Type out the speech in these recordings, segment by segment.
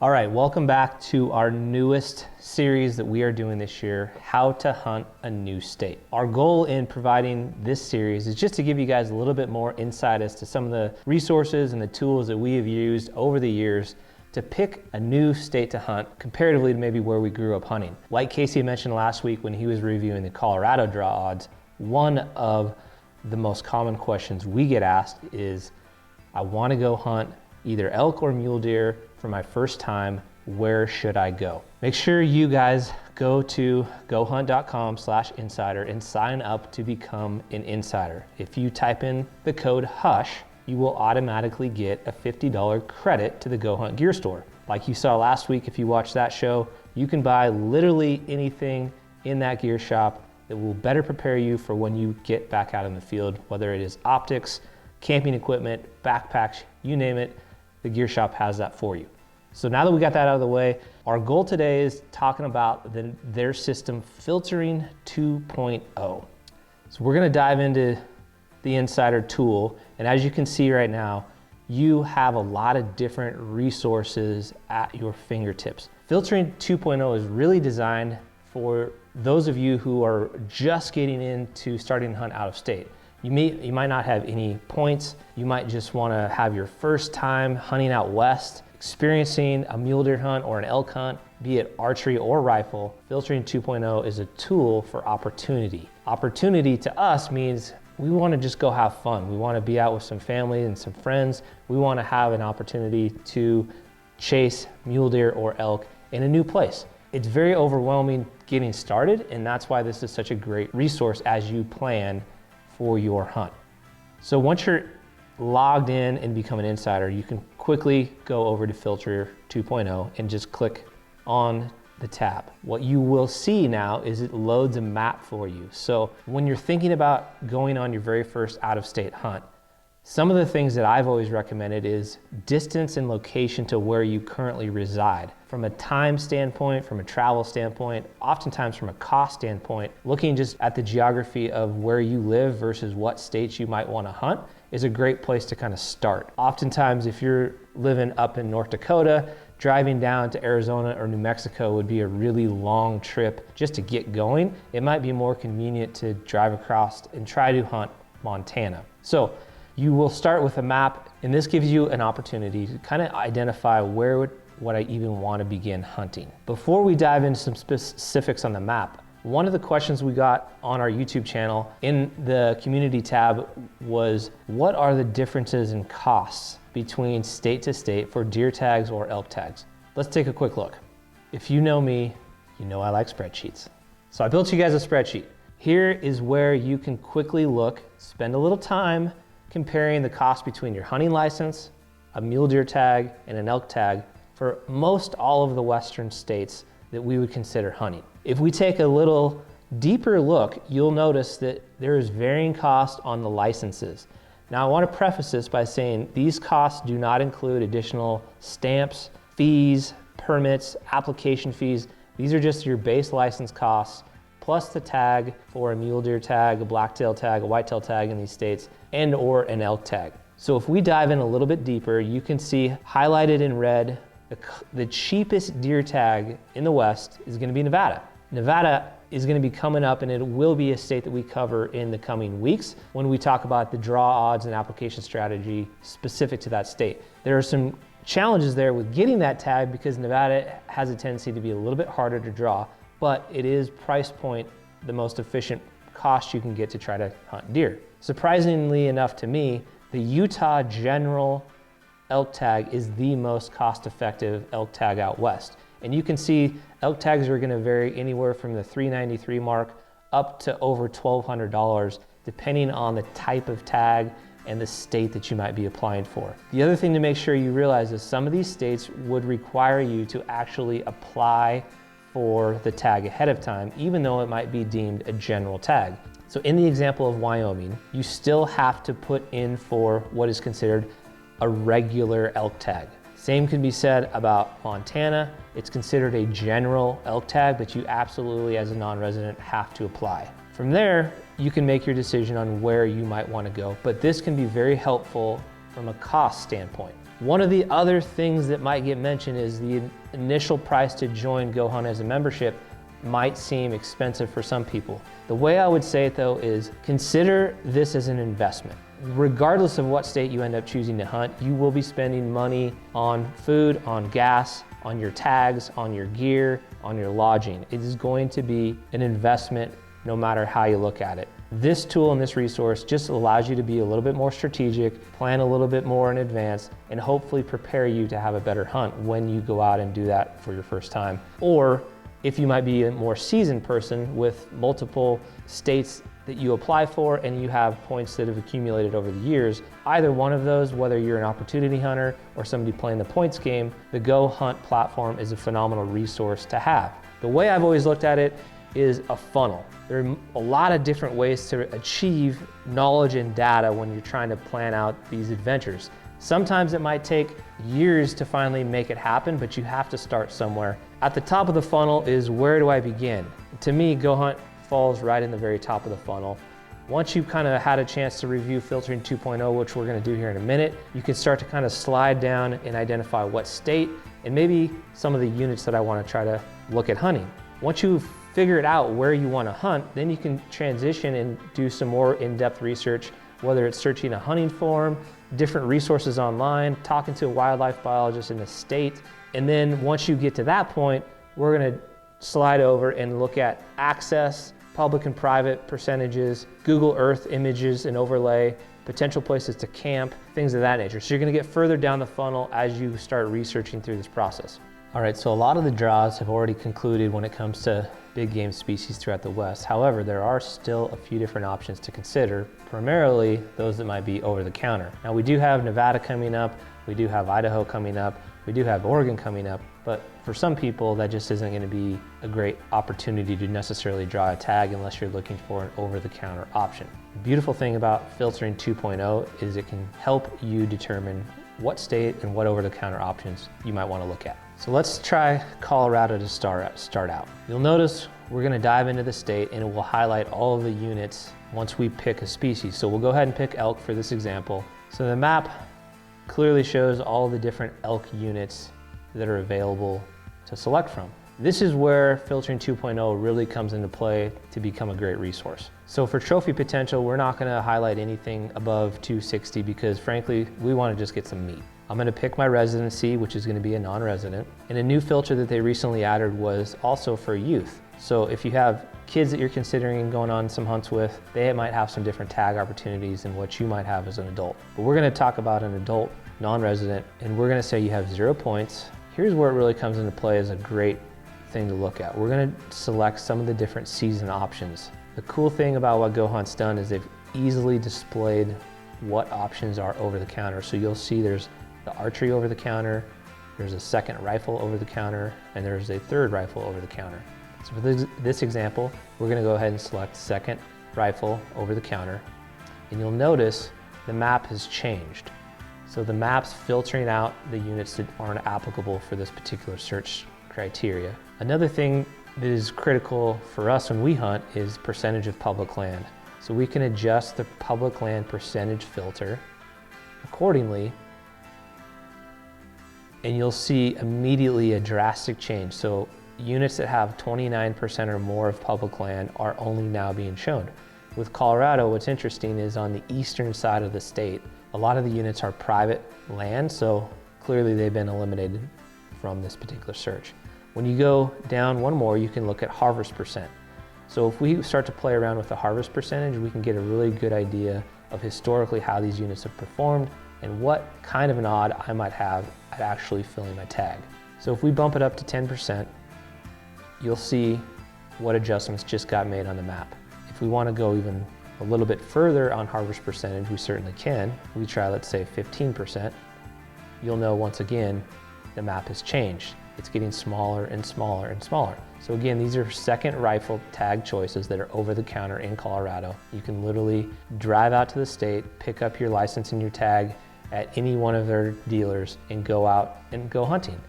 All right, welcome back to our newest series that we are doing this year, How to Hunt a New State. Our goal in providing this series is just to give you guys a little bit more insight as to some of the resources and the tools that we have used over the years to pick a new state to hunt comparatively to maybe where we grew up hunting. Like Casey mentioned last week when he was reviewing the Colorado draw odds, one of the most common questions we get asked is, I want to go hunt either elk or mule deer for my first time, where should I go? Make sure you guys go to gohunt.com/insider and sign up to become an insider. If you type in the code HUSH, you will automatically get a $50 credit to the Gohunt gear store. Like you saw last week, if you watched that show, you can buy literally anything in that gear shop that will better prepare you for when you get back out in the field, whether it is optics, camping equipment, backpacks, you name it, the gear shop has that for you. So now that we got that out of the way, our goal today is talking about their system, Filtering 2.0. So we're gonna dive into the Insider tool, and as you can see right now, you have a lot of different resources at your fingertips. Filtering 2.0 is really designed for those of you who are just getting into starting to hunt out of state. You might not have any points. You might just want to have your first time hunting out west, experiencing a mule deer hunt or an elk hunt, be it archery or rifle. Filtering 2.0 is a tool for opportunity. Opportunity to us means we want to just go have fun. We want to be out with some family and some friends. We want to have an opportunity to chase mule deer or elk in a new place. It's very overwhelming getting started, and that's why this is such a great resource as you plan for your hunt. So once you're logged in and become an insider, you can quickly go over to Filter 2.0 and just click on the tab. What you will see now is it loads a map for you. So when you're thinking about going on your very first out-of-state hunt, some of the things that I've always recommended is distance and location to where you currently reside. From a time standpoint, from a travel standpoint, oftentimes from a cost standpoint, looking just at the geography of where you live versus what states you might want to hunt is a great place to kind of start. Oftentimes, if you're living up in North Dakota, driving down to Arizona or New Mexico would be a really long trip just to get going. It might be more convenient to drive across and try to hunt Montana. So you will start with a map, and this gives you an opportunity to kind of identify what I even want to begin hunting. Before we dive into some specifics on the map, one of the questions we got on our YouTube channel in the community tab was, what are the differences in costs between state to state for deer tags or elk tags? Let's take a quick look. If you know me, you know I like spreadsheets. So I built you guys a spreadsheet. Here is where you can quickly look, spend a little time comparing the cost between your hunting license, a mule deer tag, and an elk tag for most all of the western states that we would consider hunting. If we take a little deeper look, you'll notice that there is varying cost on the licenses. Now I want to preface this by saying these costs do not include additional stamps, fees, permits, application fees. These are just your base license costs, plus the tag for a mule deer tag, a blacktail tag, a whitetail tag in these states, and or an elk tag. So if we dive in a little bit deeper, you can see highlighted in red, the cheapest deer tag in the West is going to be Nevada. Nevada is going to be coming up, and it will be a state that we cover in the coming weeks when we talk about the draw odds and application strategy specific to that state. There are some challenges there with getting that tag because Nevada has a tendency to be a little bit harder to draw, but it is price point the most efficient cost you can get to try to hunt deer. Surprisingly enough to me, the Utah General elk tag is the most cost-effective elk tag out west. And you can see elk tags are gonna vary anywhere from the $393 mark up to over $1,200, depending on the type of tag and the state that you might be applying for. The other thing to make sure you realize is some of these states would require you to actually apply for the tag ahead of time, even though it might be deemed a general tag. So in the example of Wyoming, you still have to put in for what is considered a regular elk tag. Same can be said about Montana. It's considered a general elk tag, but you absolutely, as a non-resident, have to apply. From there, you can make your decision on where you might want to go, but this can be very helpful from a cost standpoint. One of the other things that might get mentioned is the initial price to join Gohunt as a membership might seem expensive for some people. The way I would say it though is consider this as an investment. Regardless of what state you end up choosing to hunt, you will be spending money on food, on gas, on your tags, on your gear, on your lodging. It is going to be an investment no matter how you look at it. This tool and this resource just allows you to be a little bit more strategic, plan a little bit more in advance, and hopefully prepare you to have a better hunt when you go out and do that for your first time. Or if you might be a more seasoned person with multiple states that you apply for and you have points that have accumulated over the years, either one of those, whether you're an opportunity hunter or somebody playing the points game, the Gohunt platform is a phenomenal resource to have. The way I've always looked at it is a funnel. There are a lot of different ways to achieve knowledge and data when you're trying to plan out these adventures. Sometimes it might take years to finally make it happen, but you have to start somewhere. At the top of the funnel is where do I begin? To me, Gohunt falls right in the very top of the funnel. Once you've kind of had a chance to review Filtering 2.0, which we're going to do here in a minute, you can start to kind of slide down and identify what state and maybe some of the units that I want to try to look at hunting. Once you've figured out where you want to hunt, then you can transition and do some more in-depth research, whether it's searching a hunting forum, different resources online, talking to a wildlife biologist in the state. And then once you get to that point, we're going to slide over and look at access, public and private percentages, Google Earth images and overlay, potential places to camp, things of that nature. So you're going to get further down the funnel as you start researching through this process. All right, so a lot of the draws have already concluded when it comes to big game species throughout the West. However, there are still a few different options to consider, primarily those that might be over the counter. Now we do have Nevada coming up, we do have Idaho coming up, we do have Oregon coming up, but for some people that just isn't going to be a great opportunity to necessarily draw a tag unless you're looking for an over-the-counter option. The beautiful thing about Filtering 2.0 is it can help you determine what state and what over-the-counter options you might want to look at. So let's try Colorado to start out. You'll notice we're going to dive into the state and it will highlight all of the units once we pick a species. So we'll go ahead and pick elk for this example. So the map clearly shows all the different elk units that are available to select from. This is where Filtering 2.0 really comes into play to become a great resource. So for trophy potential, we're not going to highlight anything above 260 because frankly, we want to just get some meat. I'm going to pick my residency, which is going to be a non-resident. And a new filter that they recently added was also for youth. So if you have kids that you're considering going on some hunts with, they might have some different tag opportunities than what you might have as an adult. But we're going to talk about an adult non-resident, and we're going to say you have 0 points. Here's where it really comes into play as a great thing to look at. We're going to select some of the different season options. The cool thing about what Gohunt's done is they've easily displayed what options are over the counter. So you'll see there's the archery over the counter, there's a second rifle over the counter, and there's a third rifle over the counter. So for this example, we're going to go ahead and select second rifle over the counter, and you'll notice the map has changed. So the map's filtering out the units that aren't applicable for this particular search criteria. Another thing that is critical for us when we hunt is percentage of public land. So we can adjust the public land percentage filter accordingly, and you'll see immediately a drastic change. So units that have 29% or more of public land are only now being shown. With Colorado, what's interesting is on the eastern side of the state, a lot of the units are private land, so clearly they've been eliminated from this particular search. When you go down one more, you can look at harvest percent. So if we start to play around with the harvest percentage, we can get a really good idea of historically how these units have performed and what kind of an odd I might have at actually filling my tag. So if we bump it up to 10%, you'll see what adjustments just got made on the map. If we want to go even a little bit further on harvest percentage, we certainly can. We try, let's say 15%. You'll know once again, the map has changed. It's getting smaller and smaller and smaller. So again, these are second rifle tag choices that are over the counter in Colorado. You can literally drive out to the state, pick up your license and your tag at any one of their dealers and go out and go hunting.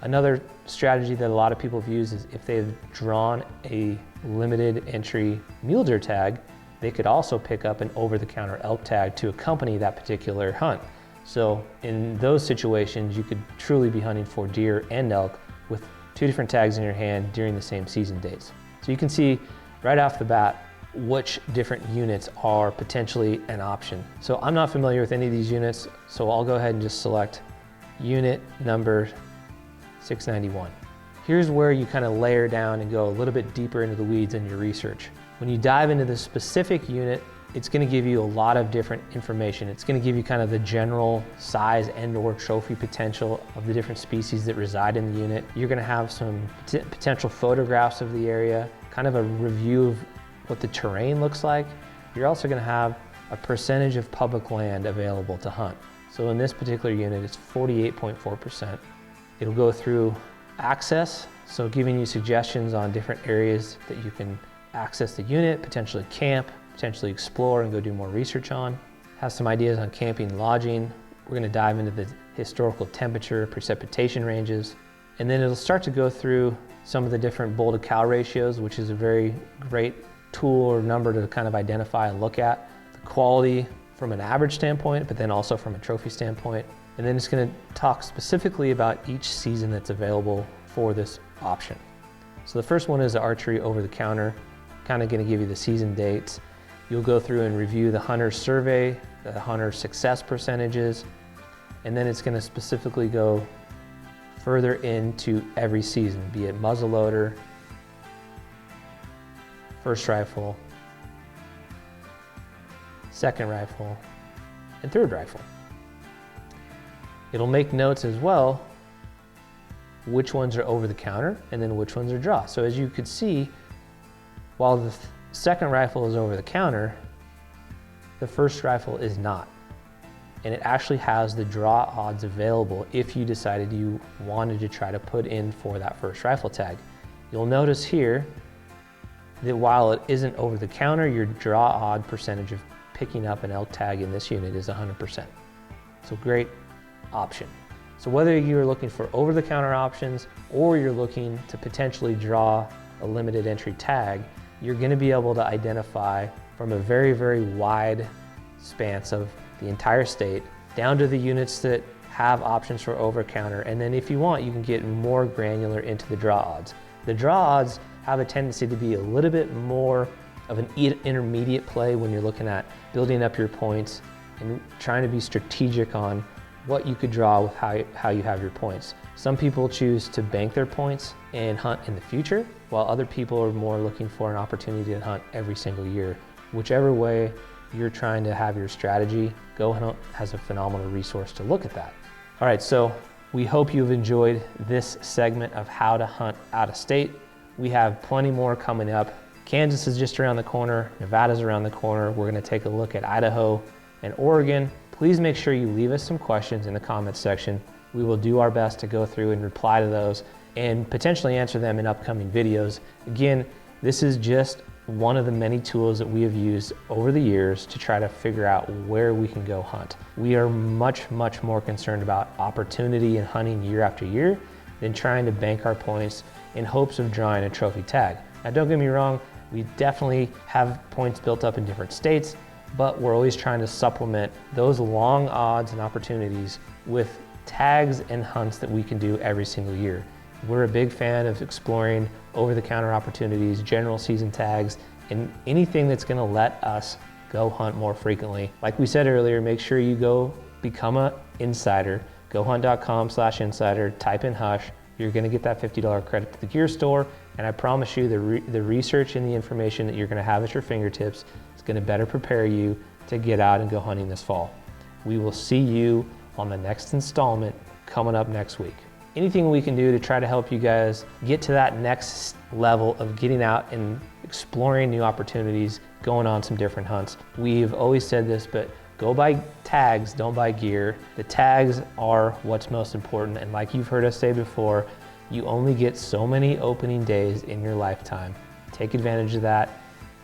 Another strategy that a lot of people have used is if they've drawn a limited entry mule deer tag, they could also pick up an over-the-counter elk tag to accompany that particular hunt. So in those situations, you could truly be hunting for deer and elk with 2 different tags in your hand during the same season dates. So you can see right off the bat which different units are potentially an option. So I'm not familiar with any of these units, so I'll go ahead and just select unit number 691. Here's where you kind of layer down and go a little bit deeper into the weeds in your research. When you dive into the specific unit, it's going to give you a lot of different information. It's going to give you kind of the general size and or trophy potential of the different species that reside in the unit. You're going to have some potential photographs of the area, kind of a review of what the terrain looks like. You're also going to have a percentage of public land available to hunt. So in this particular unit, it's 48.4%. It'll go through access, so giving you suggestions on different areas that you can access the unit, potentially camp, potentially explore and go do more research on. Has some ideas on camping and lodging. We're going to dive into the historical temperature, precipitation ranges, and then it'll start to go through some of the different bull to cow ratios, which is a very great tool or number to kind of identify and look at. The quality from an average standpoint, but then also from a trophy standpoint. And then it's going to talk specifically about each season that's available for this option. So the first one is the archery over the counter, kind of going to give you the season dates. You'll go through and review the hunter survey, the hunter success percentages, and then it's going to specifically go further into every season, be it muzzleloader, first rifle, second rifle, and third rifle. It'll make notes as well, which ones are over the counter and then which ones are draw. So as you could see, while the second rifle is over the counter, the first rifle is not. And it actually has the draw odds available if you decided you wanted to try to put in for that first rifle tag. You'll notice here that while it isn't over the counter, your draw odd percentage of picking up an elk tag in this unit is 100%. So great option. So whether you're looking for over-the-counter options or you're looking to potentially draw a limited entry tag, you're going to be able to identify from a very, very wide span of the entire state down to the units that have options for over-counter. And then if you want, you can get more granular into the draw odds. The draw odds have a tendency to be a little bit more of an intermediate play when you're looking at building up your points and trying to be strategic on what you could draw with how you have your points. Some people choose to bank their points and hunt in the future, while other people are more looking for an opportunity to hunt every single year. Whichever way you're trying to have your strategy, Gohunt has a phenomenal resource to look at that. All right, so we hope you've enjoyed this segment of how to hunt out of state. We have plenty more coming up. Kansas is just around the corner, Nevada's around the corner. We're gonna take a look at Idaho and Oregon. Please make sure you leave us some questions in the comments section. We will do our best to go through and reply to those and potentially answer them in upcoming videos. Again, this is just one of the many tools that we have used over the years to try to figure out where we can go hunt. We are much, much more concerned about opportunity and hunting year after year than trying to bank our points in hopes of drawing a trophy tag. Now, don't get me wrong, we definitely have points built up in different states, but we're always trying to supplement those long odds and opportunities with tags and hunts that we can do every single year. We're a big fan of exploring over-the-counter opportunities, general season tags, and anything that's gonna let us go hunt more frequently. Like we said earlier, make sure you go become an insider. Gohunt.com/insider, type in Hush. You're gonna get that $50 credit to the gear store, and I promise you the research and the information that you're gonna have at your fingertips is gonna better prepare you to get out and go hunting this fall. We will see you on the next installment coming up next week. Anything we can do to try to help you guys get to that next level of getting out and exploring new opportunities, going on some different hunts. We've always said this, but go buy tags, don't buy gear. The tags are what's most important, and like you've heard us say before, you only get so many opening days in your lifetime. Take advantage of that.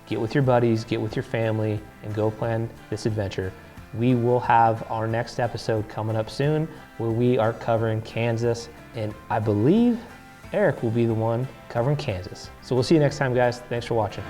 Get with your buddies, get with your family, and go plan this adventure. We will have our next episode coming up soon where we are covering Kansas, and I believe Eric will be the one covering Kansas. So we'll see you next time, guys. Thanks for watching.